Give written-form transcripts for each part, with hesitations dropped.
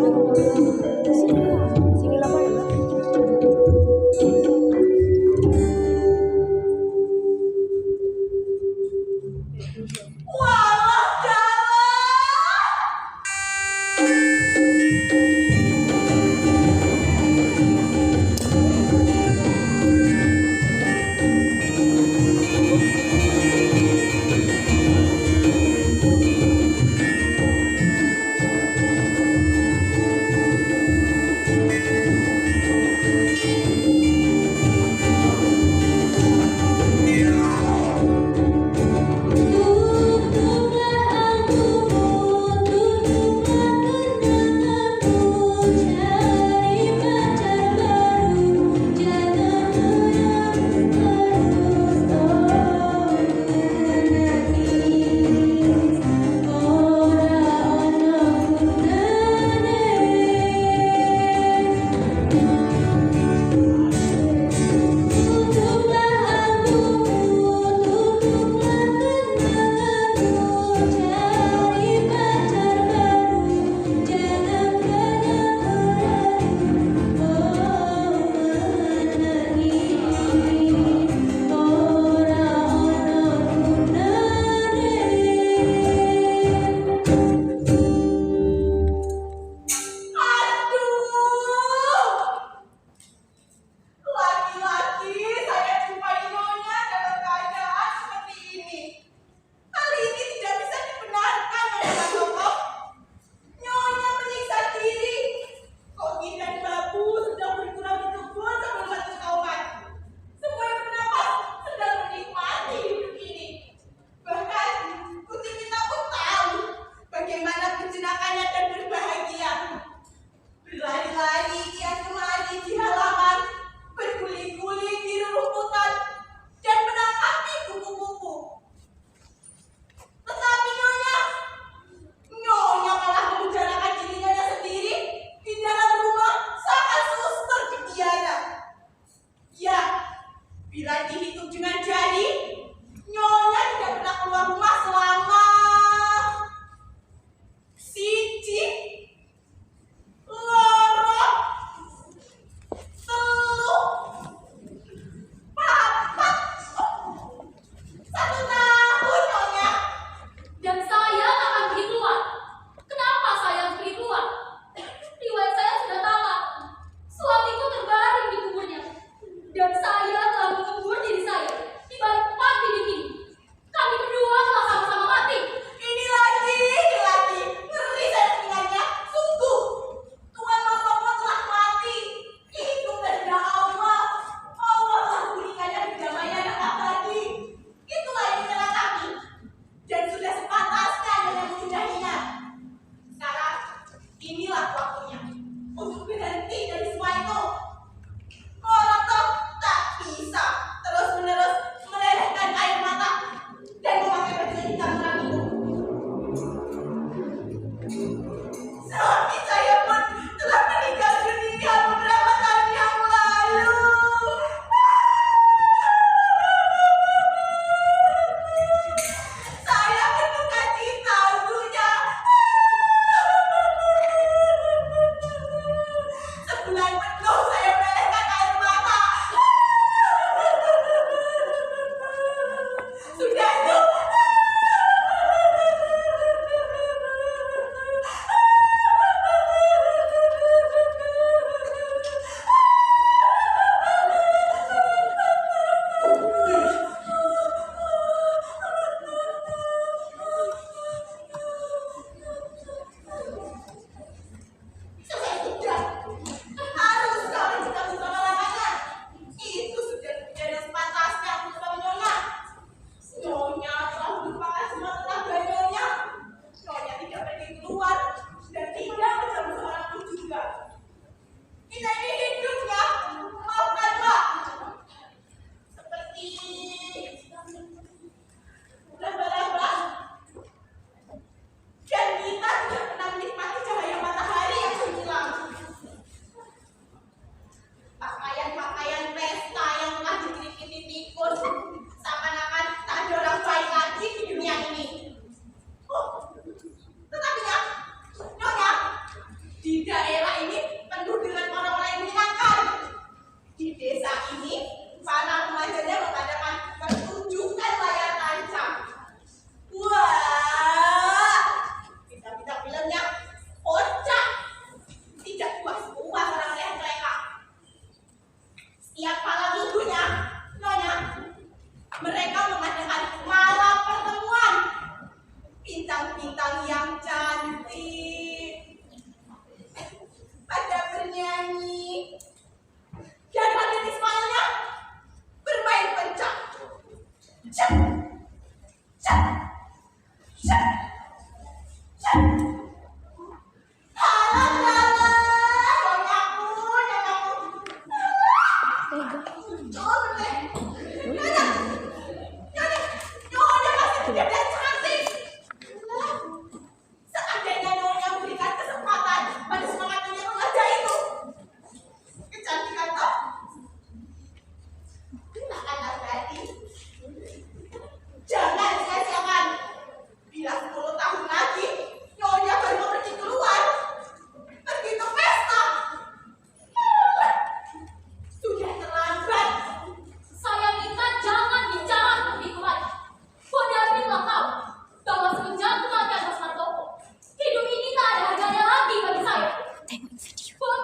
Sini lah, Pak, ya.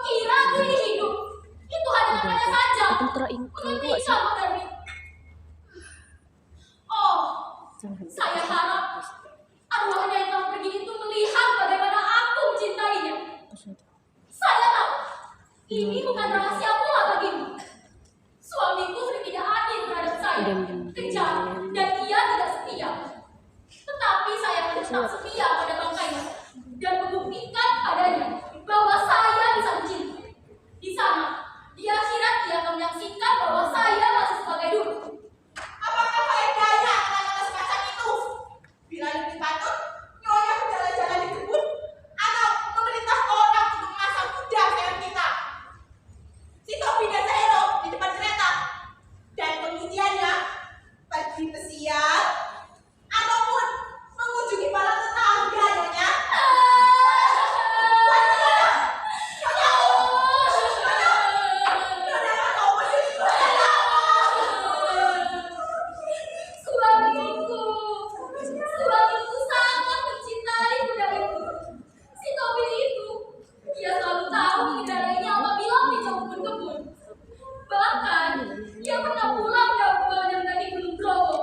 kira aku ini hidup? Itu hanya namanya saja. Mengerti kamu, Darwin? Oh, saya harap arwahnya yang telah pergi itu melihat bagaimana aku mencintainya. Saya tahu, ini bukan rahasia pula bagimu. Suamiku sudah tidak adil terhadap saya, kejam, dan ia tidak setia. Tetapi saya akan tetap setia pada bangkainya dan membuktikan padanya bahwa saya bisa mencintai. Di sana, di akhirat dia akan menyaksikan bahwa saya masih sebagai dulu. Apakah faedahnya kata-kata semacam itu? Bila lebih patut, nyonya berjalan-jalan di kebun atau memerintah orang untuk memasang kuda sayang kita. Si Tobi dan Sahero di depan kereta, dan kemudiannya pergi pesiar ataupun mengunjungi para tetangga, nyonya. Suamiku sangat mencintai kuda itu. Si Tobi itu, dia selalu tahu mengendarainya apabila meninjau kebun-kebun. Bahkan, dia pernah pulang dari pemandangan dari Gunung Bromo.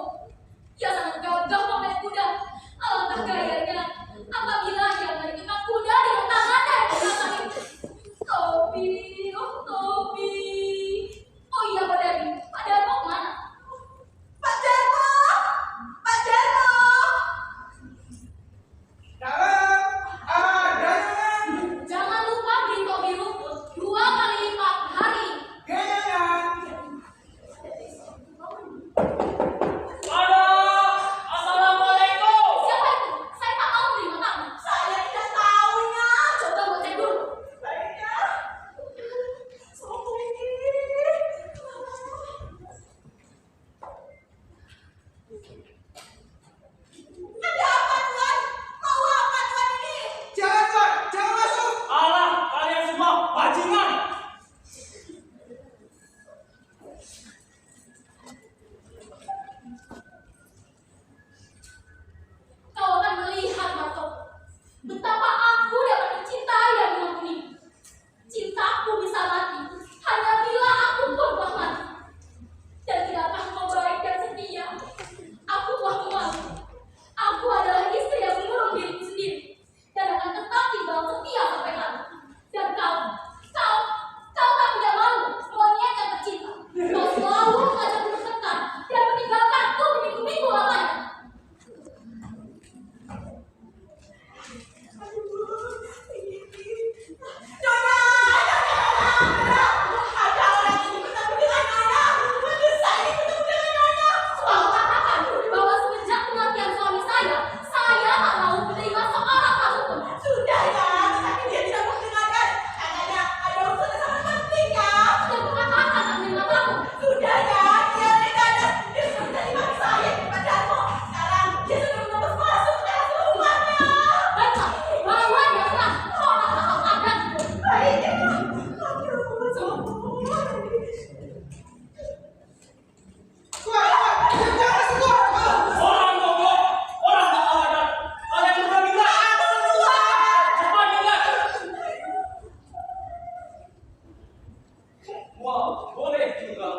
Dia sangat gagah memain kuda. Alangkah gayanya apabila dia menaikan kuda dengan tangannya yang belakang itu. Tobi, oh Tobi. Oh iya, Pak Darwin. Pak Darmo kemana? Pak Jarmo! Pak Jarmo! Jangan lupa beri Tobi rumput 2 kali lipat hari. Assalamualaikum. Siapa itu? Saya tak mau menerima tamu. Saya tidak tahunya. Coba buat cek dulu. Baiknya. Sopo ini. Ada apa, Tuan? Mau apa, Tuan ini? Jangan, Tuan! Jangan masuk! Alah, kalian semua bajingan. Kau akan melihat, Marco, betapa aku dapat mencintai dan mengampuni. Cintaku bisa mati hanya bila aku pun telah mati. Dan tidakkah kau baik dan setia? Aku telah mengaku. Aku adalah istri yang mengurung diriku sendiri dan akan tetap tinggal setia sampai mati. Dan kau tak tidak malu monyet yang tercinta. Kau selalu mengajakku bertengkar dan meninggalkanku berminggu-minggu lamanya. Ada orang ini bertemu dengan Nyonya. Mendesak ini bertemu dengan Nyonya. Selalu katakan bahwa semenjak kematian suami saya tak mau menerima seorang tamu pun. Sudah ya, tetapi dia tidak mau mendengarkan. Katanya ada urusan yang sangat penting ya. Sudah kukatakan tak menerima tamu. Sudah ya, dia mendadak. Dia sudah menerima saya di Padarmo. Sekarang dia sudah menembus masuk ke dalam rumahnya. Baiklah, bawa dia pulang. Kau tak tahu adat. Baiknya. Tuan! Tuan! Jangan masuk, Tuan! Orang goblok, orang tak tahu adat. Kalian berdua minta. Cepat minta. Wow, boleh juga.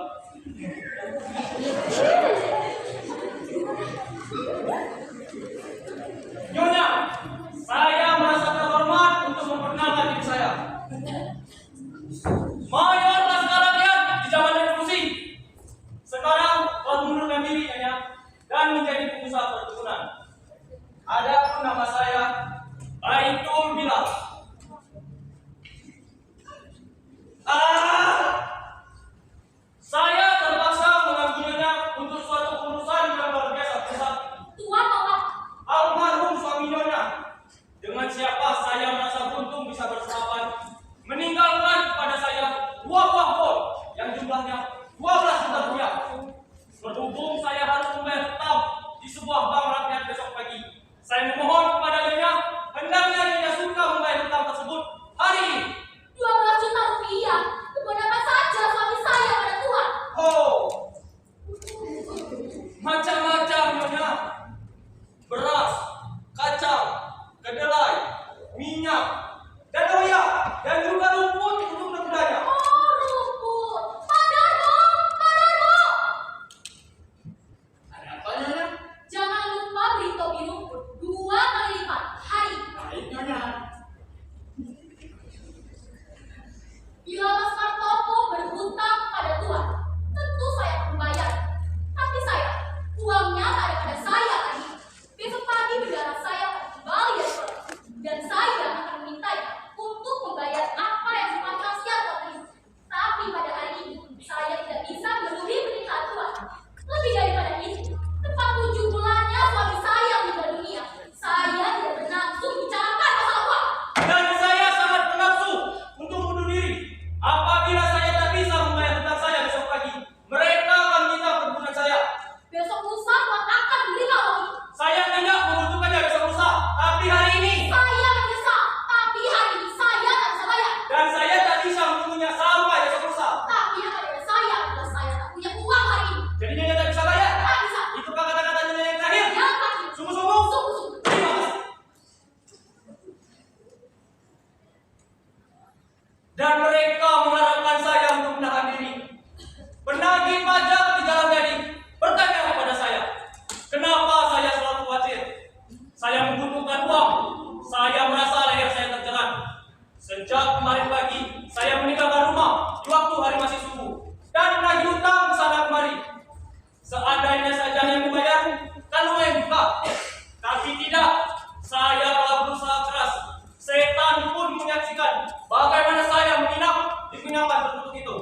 Nyonya, saya merasa terhormat untuk memperkenalkan diri saya. Mayor Laskar Rakyat di zaman revolusi. Sekarang telah mengundurkan diri, Nyonya, dan menjadi pengusaha perkebunan. Adapun nama saya Baitul Bilal. Saya terpaksa mengganggu Nyonya untuk suatu urusan yang luar biasa besar. Tuan mau apa? Almarhum suami Nyonya, dengan siapa saya merasa beruntung bisa bersahabat, meninggalkan kepada saya 2 dan mereka mengharapkan saya untuk menahan diri. Penagih pajak di Jalan Gading bertanya kepada saya, kenapa saya selalu khawatir? Saya membutuhkan uang. Saya merasa leher saya terjerat. Sejak kemarin pagi, saya meninggalkan rumah di waktu hari masih subuh dan menagih utang ke sana kemari. Seandainya saja yang membayar, kan lumayan juga. Tapi tidak, saya telah berusaha keras. Setan pun menyaksikan bagaimana saya menginap di penginapan tertutup itu.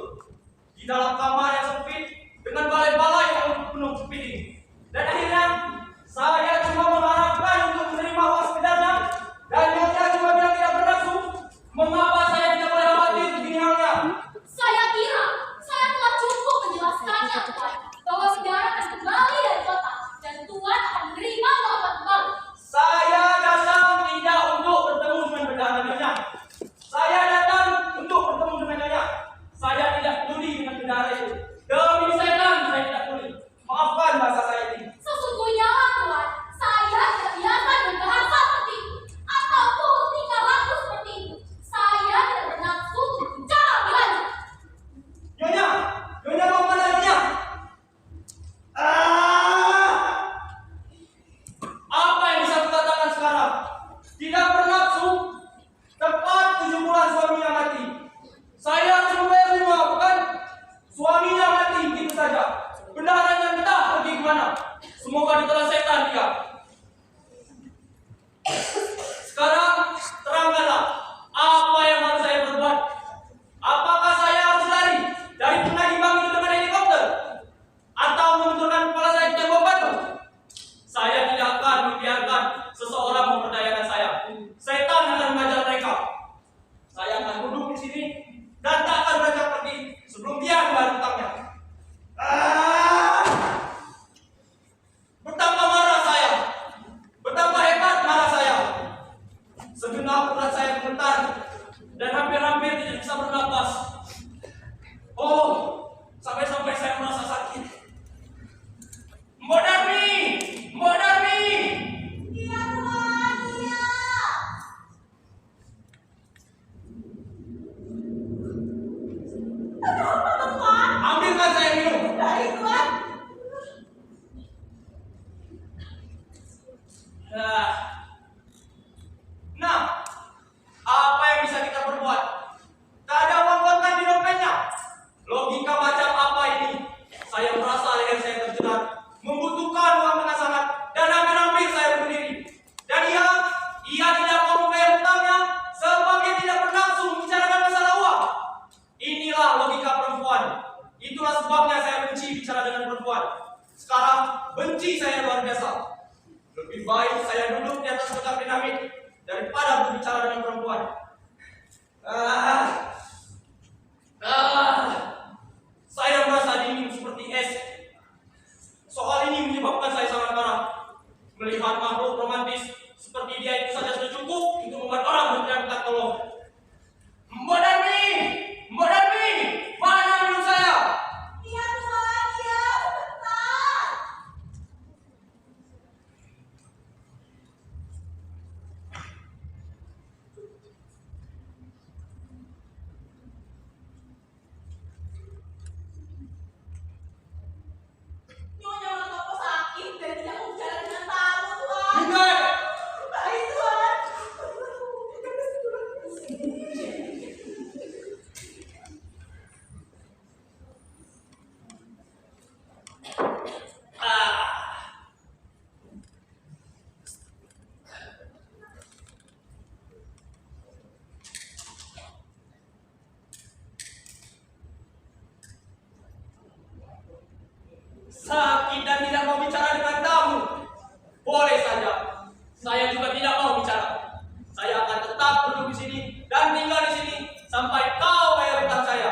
Di dalam kamar yang sempit dengan balai-balai yang penuh kepiting. Dan akhirnya saya cuma mengharapkan untuk menerima uang sekedarnya. Dan nyonya cuma bilang tidak bernafsu. Mengapa saya tidak boleh khawatir begini halnya? Saya kira saya telah cukup menjelaskannya, Tuan, bahwa saudara akan kembali dari kota dan Tuan akan menerima uang kembali. Saya datang tidak untuk bertemu dengan bendahara nyonya. Saya datang untuk bertemu dengan nyonya. Saya tidak peduli dengan bendahara itu. Demi setan saya tidak peduli. Maafkan bahasa saya ini. Sesungguhnya, Tuan, saya tidak biasa dengan bahasa seperti itu ataupun tingkah laku seperti itu. Saya tidak bernafsu untuk bicara lebih lanjut. Nyonya, nyonya mau kemana nyonya? Apa yang bisa kukatakan sekarang? Tidak bernafsu. Tepat 7 bulan suaminya mati. Saya harus membayar rumah, bukan? Suaminya mati begitu saja. Bendaharanya entah pergi kemana. Semoga ditelan setan dia. Sekarang terangkanlah apa yang harus saya perbuat. Apakah saya harus lari dari penagih bank itu dengan helikopter? Atau menunturkan kepala saya di tembok batu? Saya tidak akan membiarkan seseorang memperdayakan saya. Setan akan mengajar mereka. Saya akan duduk di sini dan tak akan beranjak pergi sebelum dia membayar hutangnya. Betapa marah saya. Betapa hebat marah saya. Segenap urat saya gemetar dan hampir-hampir tidak bisa bernapas. Oh, sampai-sampai saya merasa sakit. Mbok Darmi! Mbok Darmi! Iya, Tuan, iya. Ada apa, Tuan? Ambilkan saya minum. Baik, Tuan. Nah, apa yang bisa kita perbuat? Tak ada uang kontan di dompetnya. Logika macam apa ini? Saya merasa leher saya terjerat, membutuhkan uang dengan sangat, dan hampir-hampir saya bunuh diri. Dan ia tidak mau membayar hutangnya sebab dia tidak bernafsu membicarakan masalah uang. Inilah logika perempuan. Itulah sebabnya saya benci bicara dengan perempuan. Sekarang benci saya luar biasa. Lebih baik saya duduk di atas kotak dinamit daripada berbicara dengan perempuan. Saya merasa dingin seperti es. Soal ini menyebabkan saya sangat marah. Melihat makhluk romantis seperti dia itu saja sudah cukup untuk membuat orang berteriak minta tolong. Mbok Darmi! Mbok Darmi! Mana minum saya? Iya, Tuan, iya, sebentar. Nyonya Mangkoko sakit dan tidak mau bicara dengan tamu, Tuan. Minggir! Baik, Tuan. Sakit dan tidak mau bicara dengan tamu. Boleh saja. Saya juga tidak mau bicara. Saya akan tetap duduk di sini dan tinggal di sini sampai kau bayar hutang saya.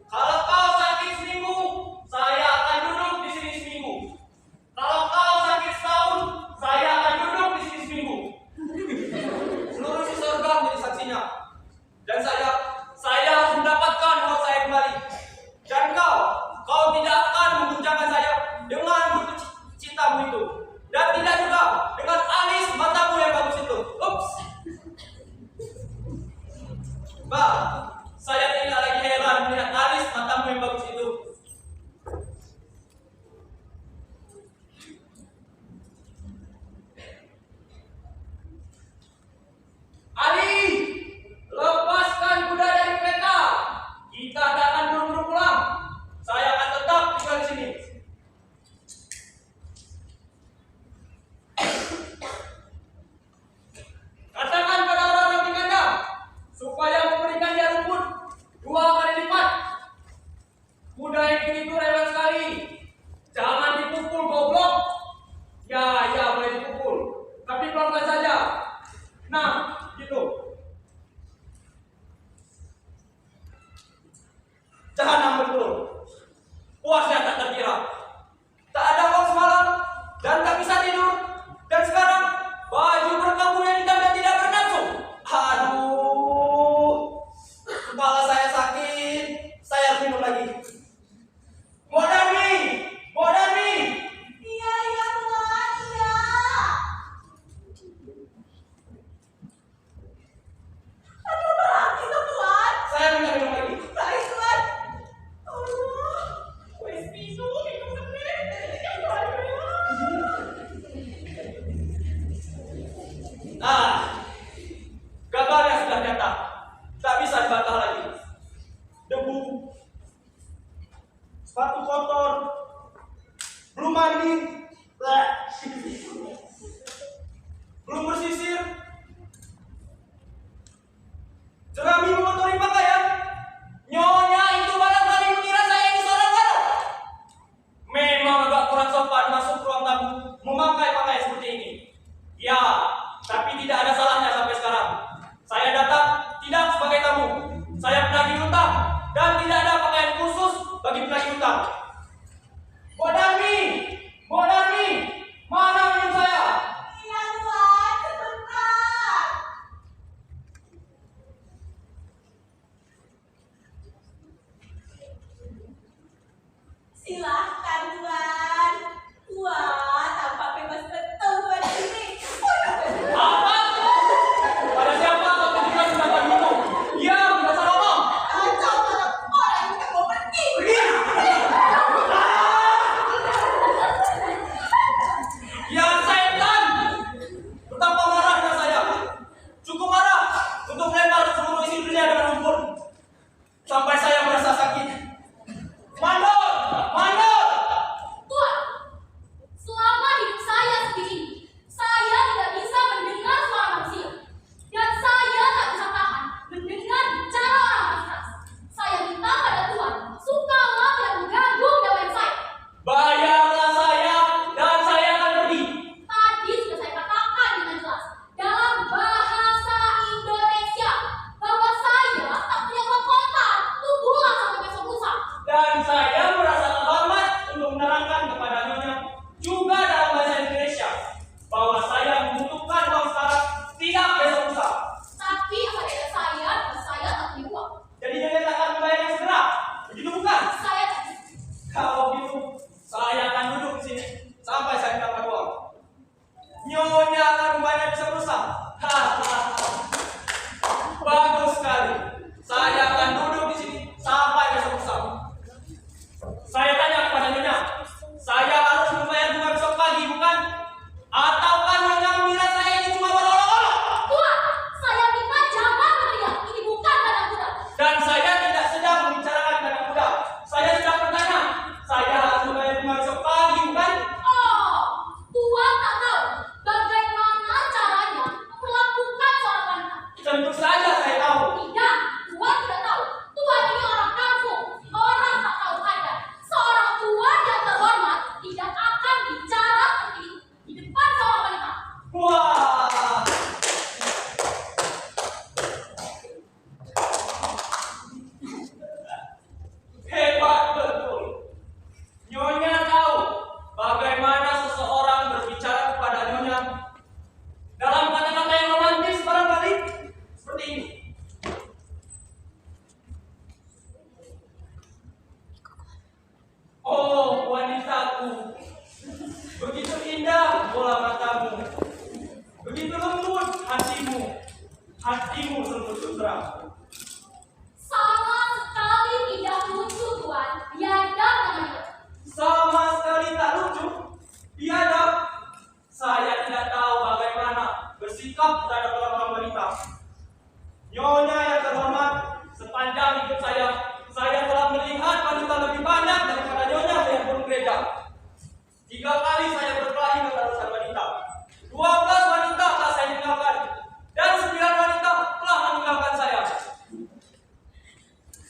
Kalau kau sakit seminggu, saya akan duduk di sini seminggu. Kalau kau sakit setahun, saya akan duduk di sini seminggu. Seluruh isi surga menjadi saksinya. Dan saya harus mendapatkan uang saya kembali. Dan kau tidak akan mengguncangkan saya dengan bukti cintamu itu. Dan tidak juga dengan alis matamu yang bagus Mbak, saya tidak lagi heran melihat alis matamu yang bagus itu. Ali, lepaskan kuda dari kereta. Kita tidak akan buru-buru pulang. Saya akan tetap tinggal di sini. Katakan pada orang-orang di kandang supaya memberikan dia rumput 2 kali lipat. Kuda yang itu rewel sekali. Jangan dipukul, goblok. Ya, boleh dipukul. Tapi pelan-pelan saja. Nah, gitu. Jahanam betul. Puasnya tak terkira. Tak ada uang semalam dan tak bisa tidur. Dan sekarang baju berkabung yang hitam dan tidak bernafsu. Aduh, kepala saya sakit. Saya harus minum lagi. Modami, Modami. Iya, iya, Tuan, iya. Aduh, berat itu, Tuan. Saya minta minum lagi. Baik, Tuan. Allah, wes minum bener. Gagalnya sudah nyata. Tak bisa dibantah lagi. Debu, sepatu kotor, belum mandi, belum bersisir, jerami mengotori pakaian. Nyonya itu barangkali mengira saya ini seorang gadis. Memang agak kurang sopan masuk ruang tamu memakai pakaian seperti ini. Ya, tapi tidak ada salahnya sampai sekarang. Saya datang tidak sebagai tamu. Saya penagih hutang dan tidak ada pakaian khusus bagi penagih hutang. Bodami, mana minum saya? Iya, Tuan, sebentar. Silahkan, Tuan. Wah, tampak bebas betul, Tuan ini. Apa? Pada siapa kau tunjukkan sedangkan minum? Ya, tidak salah ngomong. Kacau, Tuan. Orang ini mau pergi. Pergi!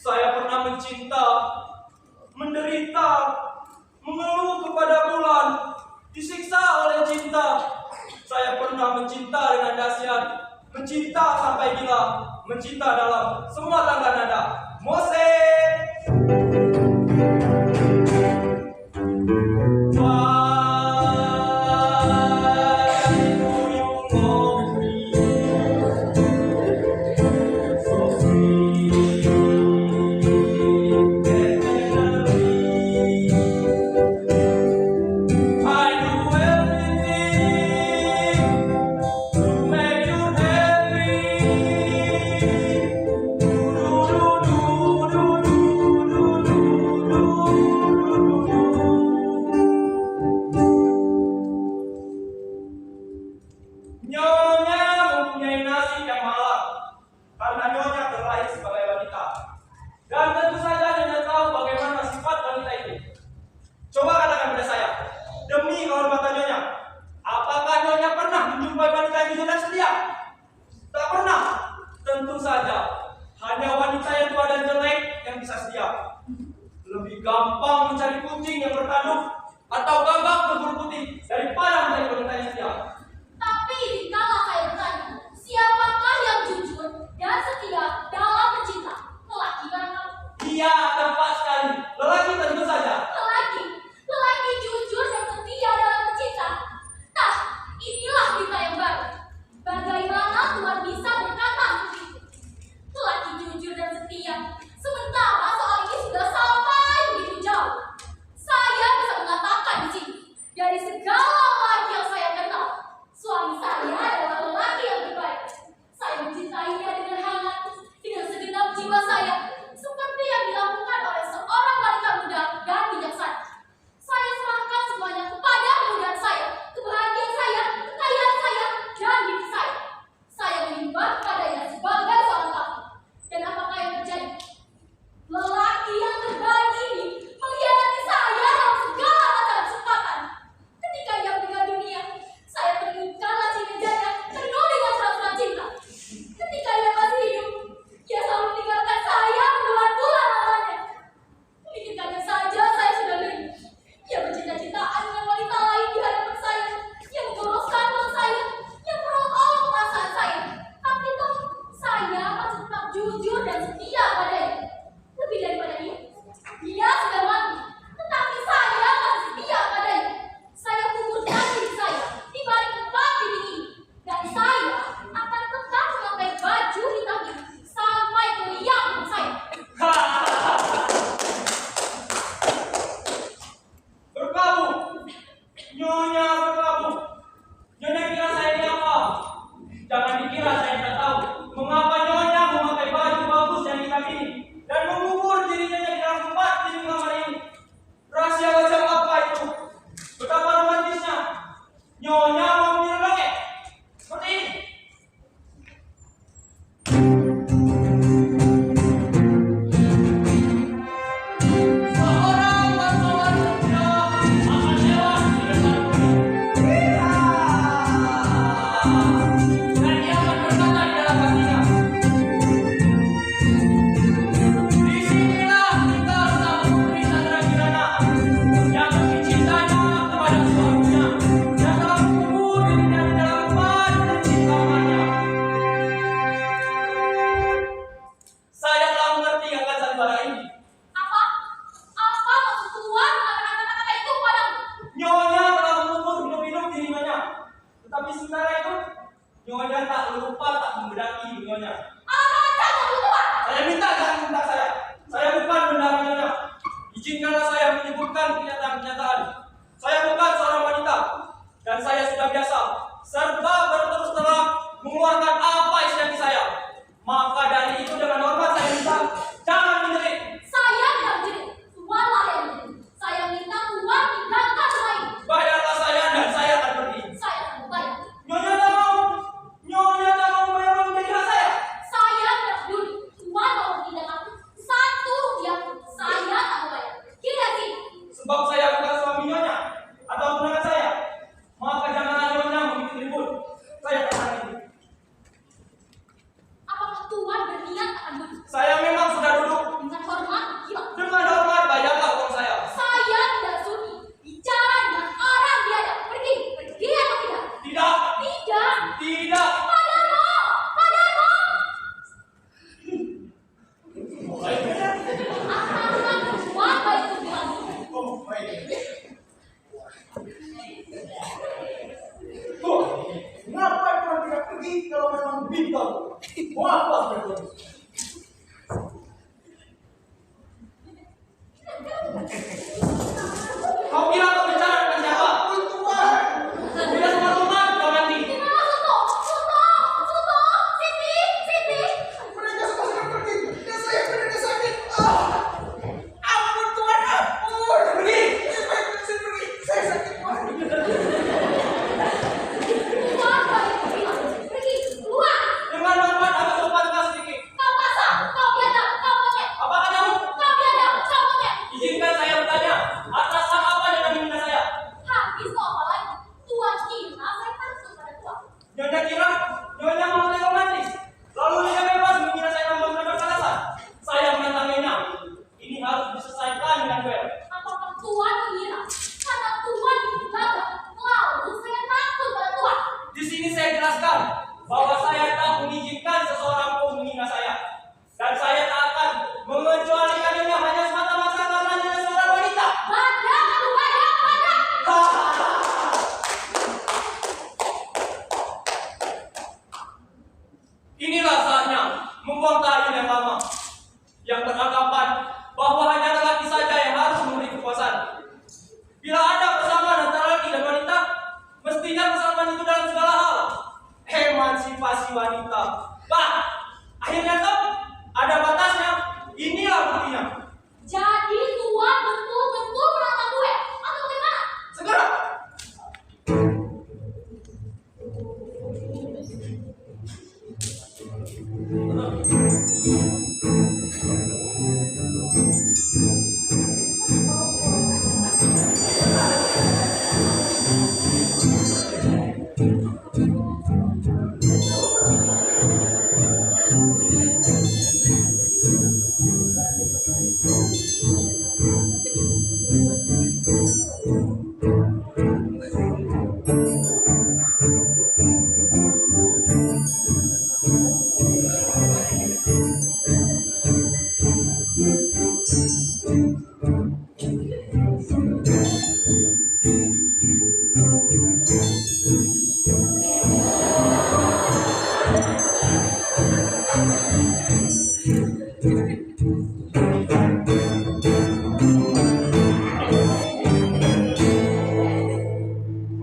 Saya pernah mencinta, menderita, mengeluh kepada bulan, disiksa oleh cinta. Saya pernah mencinta dengan dahsyat, mencinta sampai gila, mencinta dalam semua tangga nada. Mose. Nyonya mempunyai nasib yang malang karena Nyonya terlahir sebagai wanita. Dan tentu saja Nyonya tahu bagaimana sifat wanita itu. Coba katakan pada saya, demi kehormatan Nyonya, apakah Nyonya pernah menjumpai wanita yang jujur dan setia? Tak pernah. Tentu saja, hanya wanita yang tua dan jelek yang bisa setia. Lebih gampang mencari kucing yang bertanduk atau gagak berbulu putih daripada mencari wanita yang setia. Tapi dikala saya bertanya, siapakah yang jujur dan setia dalam mencinta? Lelaki barangkali. Iya, tepat sekali. Lelaki tentu saja. Lelaki jujur dan setia dalam mencinta. Nah, inilah berita yang baru. Bagaimana Tuhan bisa berkata seperti itu? Lelaki jujur dan setia. Sementara soal ini sudah sampai begitu jauh. Saya bisa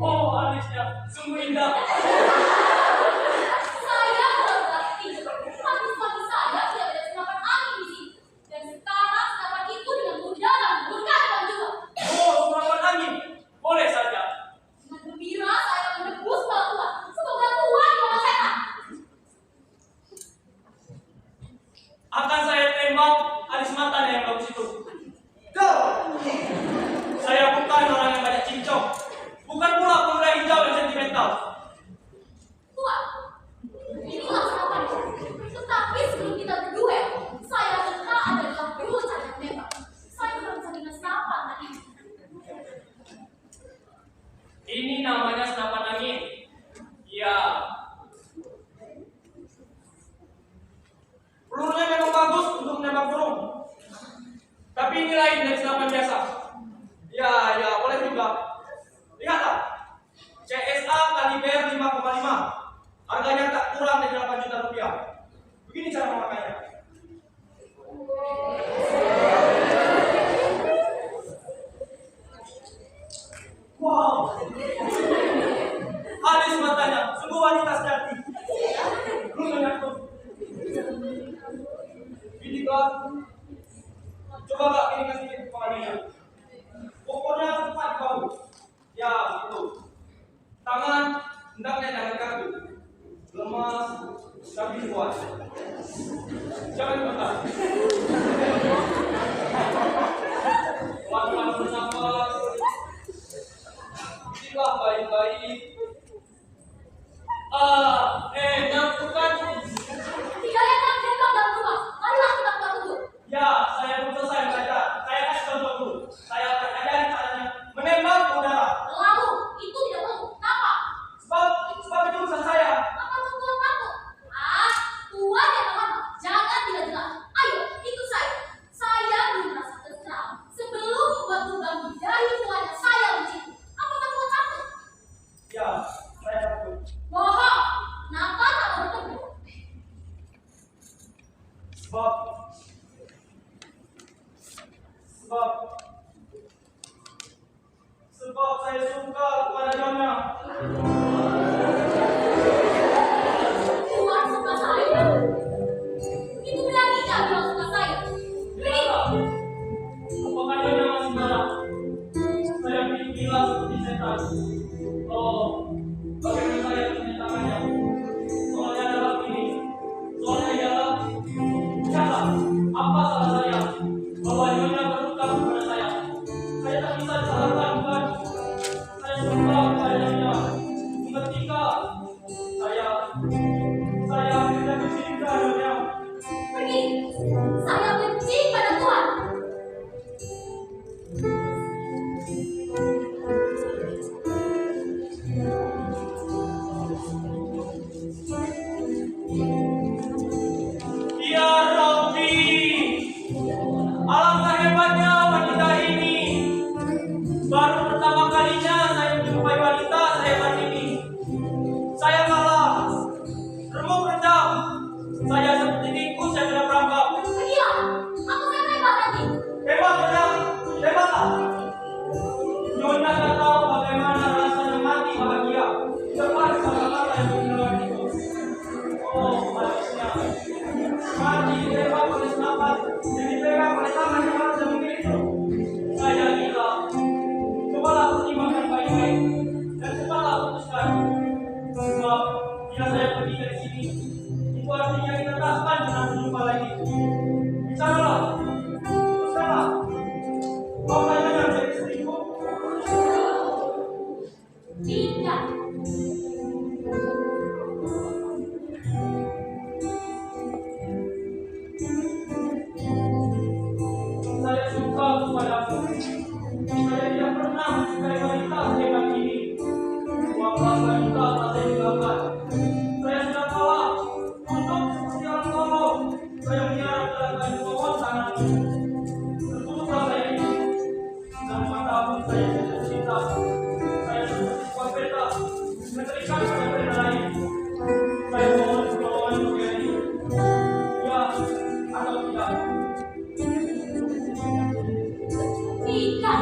Oh, alisnya sungguh indah. Saya berarti habis suami saya tidak ada senapan angin di sini. Dan sekarang senapan itu dengan mudah menggunakan juga. Oh, senapan angin. Boleh saja. Dengan gembira saya menebus kepala Tuhan. Semoga Tuhan yang sehat. Akan saya tembak alis matanya yang bagus itu. Go! Saya bukan orang yang banyak cincong. Bukan pula pemuda hijau yang sentimental. Tuhan, inilah senapan. Tetapi sebelum kita berduel, saya minta adalah dulu cara menembak. Saya belum bisa dengan senapan tadi. Ini namanya senapan angin. Ya. Pelurunya memang bagus untuk menembak burung. Tapi ini lain dari senapan biasa. Ya, boleh juga. Lihatlah. CSA kaliber 5,5. Harganya tak kurang dari 8 juta rupiah. Begini cara memakainya. Wow. Alis matanya, sungguh wanita sejati. Belum tuh. Ini kok. Coba Kak, ini kasih pengaruhnya. Pokoknya tepat kau. Ya, itu. Tangan hendaknya jangan kaku. Lemas tapi kuat. Jangan tekan. Pelan-pelan bernafas. Inilah baik-baik. Bukan. Tidak enak tembak dalam rumah. Marilah kita pulang dulu. Ya, saya belum selesai belajar. Saya kasih contoh dulu. Saya akan ajari caranya menembak ke udara. Lalu, itu tidak perlu. Kenapa? Sebab itu urusan saya. Apa tuh Tuhan takut? Tuhan yang tahu. Jangan tidak jelas. Ayo, itu Tertutup saya ini. Dan mata pun saya jatuh cinta. Saya seperti sebuah peta yang terikat pada peta lain. Saya mohon pertolongan untuk ini. Ya atau tidak. Tidak.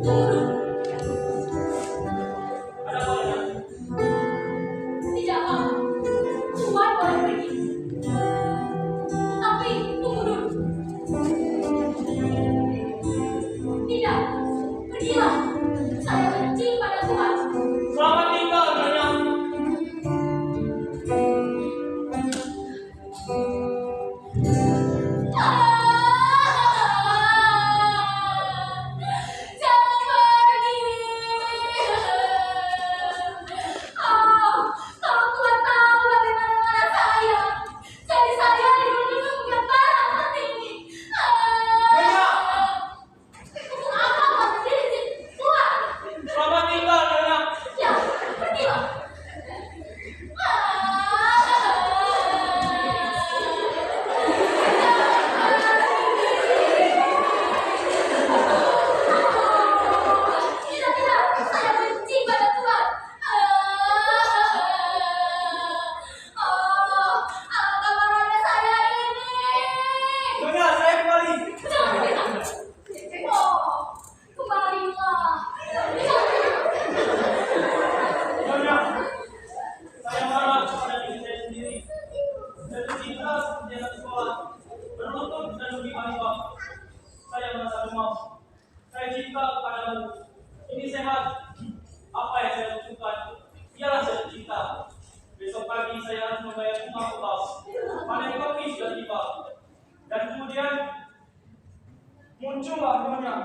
Turun. Ada apa ya? Tidak apa. Tuhan boleh pergi. Tapi tunggu dulu. Tidak. Pergilah. Saya benci pada Tuhan. Selamat tinggal, Nyonya. Jangan pergi. Kalau Tuhan tahu bagaimana saya, jadi saya hidup yang parah seperti ini. Untuk apa kau berdiri di Tuhan? Selamat tinggal, Nyonya. Ya, pergilah. Tidak, tidak, saya benci pada Tuhan. Apa marahnya saya ini? Nyonya, saya kembali. Jangan bilang. Oh, kembalilah. Nyonya, saya marah kepada diri saya sendiri. Jatuh cinta seperti anak sekolah, berlutut dan bagaimana waktu. Saya merasa demam. Saya cinta kepadamu. Ini sehat. Apa yang saya butuhkan? Ialah jatuh cinta. Besok pagi saya harus membayar bunga ke bank. Panen kopi sudah tiba. Dan kemudian muncullah Nyonya.